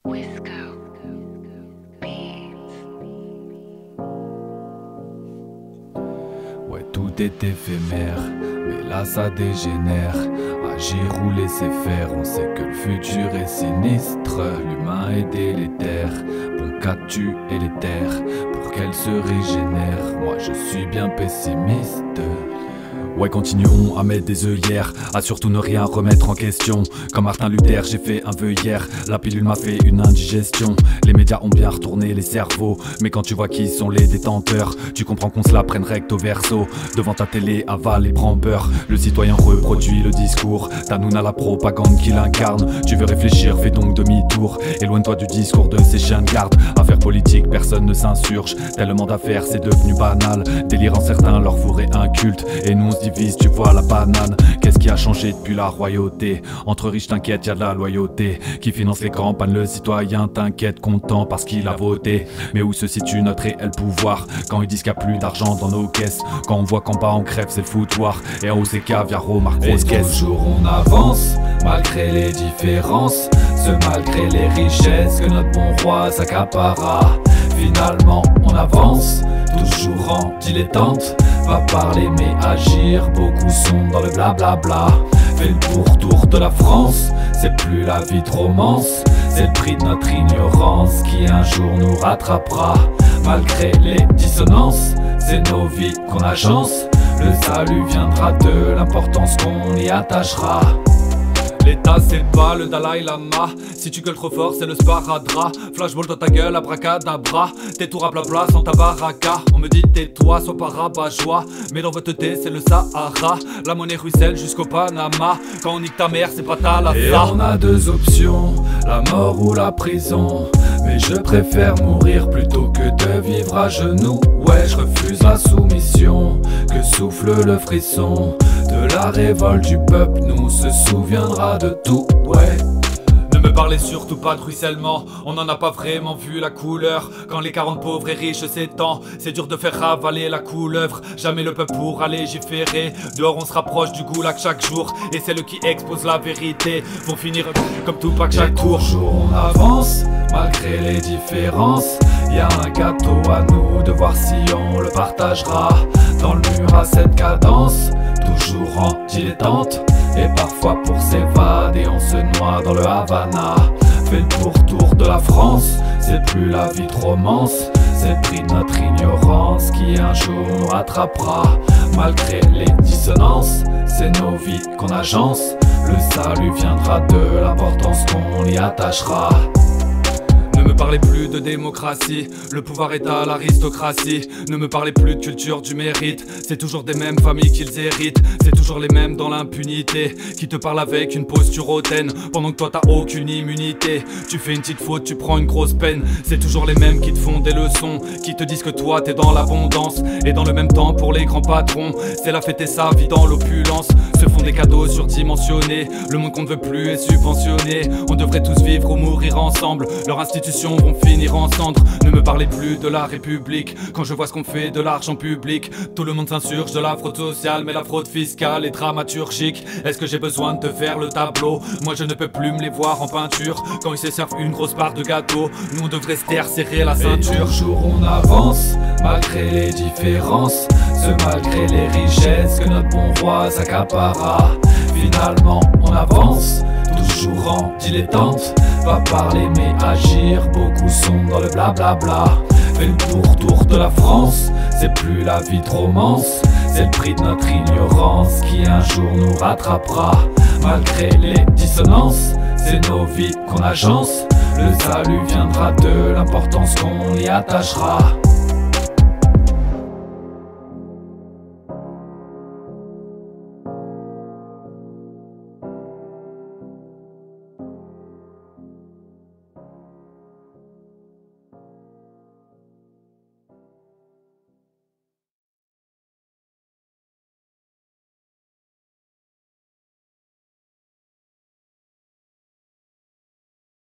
Wisco Beats. Ouais, tout est éphémère, mais là ça dégénère. Agir ou laisser faire, on sait que le futur est sinistre. L'humain est délétère, bon qu'à tuer les terres pour qu'elles se régénèrent. Moi je suis bien pessimiste. Ouais, continuons à mettre des œillères, à surtout ne rien remettre en question. Comme Martin Luther, j'ai fait un vœu hier, la pilule m'a fait une indigestion. Les médias ont bien retourné les cerveaux, mais quand tu vois qui sont les détenteurs, tu comprends qu'on se la prenne recto verso. Devant ta télé, avale et prend peur. Le citoyen reproduit le discours, Tanouna la propagande qu'il incarne. Tu veux réfléchir, fais donc demi-tour. Éloigne-toi du discours de ces chiens de garde. Affaires politiques, personne ne s'insurge, tellement d'affaires c'est devenu banal. Délirant certains, leur fourrer un culte, et nous on se divise, tu vois la banane. Qu'est-ce qui a changé depuis la royauté? Entre riches t'inquiète, y'a de la loyauté qui finance les campagnes, le citoyen t'inquiète, content parce qu'il a voté. Mais où se situe notre réel pouvoir quand ils disent qu'il n'y a plus d'argent dans nos caisses? Quand on voit qu'en bas on crève, c'est le foutoir. Et en haut c'est caviar, remarque grosse caisse. Toujours on avance, malgré les différences, malgré les richesses que notre bon roi s'accapara. Finalement on avance, toujours en dilettante. Va parler mais agir, beaucoup sont dans le blablabla. Fais le pourtour de la France, c'est plus la vie de romance. C'est le prix de notre ignorance qui un jour nous rattrapera. Malgré les dissonances, c'est nos vies qu'on agence. Le salut viendra de l'importance qu'on y attachera. L'État c'est pas le Dalai Lama. Si tu gueules trop fort c'est le sparadrap. Flashball dans ta gueule, abracadabra. Tes tours à blabla sans ta baraka. On me dit tais-toi, sois pas rabat-joie. Mais dans votre thé c'est le Sahara. La monnaie ruisselle jusqu'au Panama. Quand on nique ta mère c'est pas ta la. Et on a deux options, la mort ou la prison. Mais je préfère mourir plutôt que de vivre à genoux. Ouais, je refuse la soumission que souffle le frisson de la révolte du peuple, nous se souviendra de tout, ouais. Ne me parlez surtout pas de ruissellement, on n'en a pas vraiment vu la couleur. Quand les 40 pauvres et riches s'étendent, c'est dur de faire ravaler la couleuvre. Jamais le peuple pourra légiférer, dehors on se rapproche du goulag chaque jour. Et celles qui exposent la vérité vont finir comme Tupac chaque tour. Toujours on avance, malgré les différences. Y'a un gâteau à nous, de voir si on le partagera. Dans le mur à cette cadence, toujours en dilettante. Et parfois pour s'évader on se noie dans le Havana. Fais le pourtour de la France, c'est plus la vie de romance. C'est le prix de notre ignorance qui un jour nous rattrapera. Malgré les dissonances, c'est nos vies qu'on agence. Le salut viendra de l'importance qu'on y attachera. Ne me parlez plus de démocratie, le pouvoir est à l'aristocratie. Ne me parlez plus de culture du mérite, c'est toujours des mêmes familles qu'ils héritent. C'est toujours les mêmes dans l'impunité, qui te parlent avec une posture hautaine, pendant que toi t'as aucune immunité. Tu fais une petite faute, tu prends une grosse peine. C'est toujours les mêmes qui te font des leçons, qui te disent que toi t'es dans l'abondance. Et dans le même temps pour les grands patrons, c'est la fête et sa vie dans l'opulence. Se font des cadeaux surdimensionnés, le monde qu'on ne veut plus est subventionné. On devrait tous vivre ou mourir ensemble, leur institution vont finir en cendres. Ne me parlez plus de la République quand je vois ce qu'on fait de l'argent public. Tout le monde s'insurge de la fraude sociale, mais la fraude fiscale est dramaturgique. Est-ce que j'ai besoin de te faire le tableau? Moi je ne peux plus me les voir en peinture quand ils se servent une grosse part de gâteau. Nous on devrait se taire, serrer la ceinture. Et toujours on avance, malgré les différences, malgré les richesses que notre bon roi s'accapara. Finalement on avance, toujours en dilettante. Va parler mais agir, beaucoup sont dans le blablabla. Fais le pourtour de la France, c'est plus la vie de romance. C'est le prix de notre ignorance qui un jour nous rattrapera. Malgré les dissonances, c'est nos vies qu'on agence. Le salut viendra de l'importance qu'on y attachera.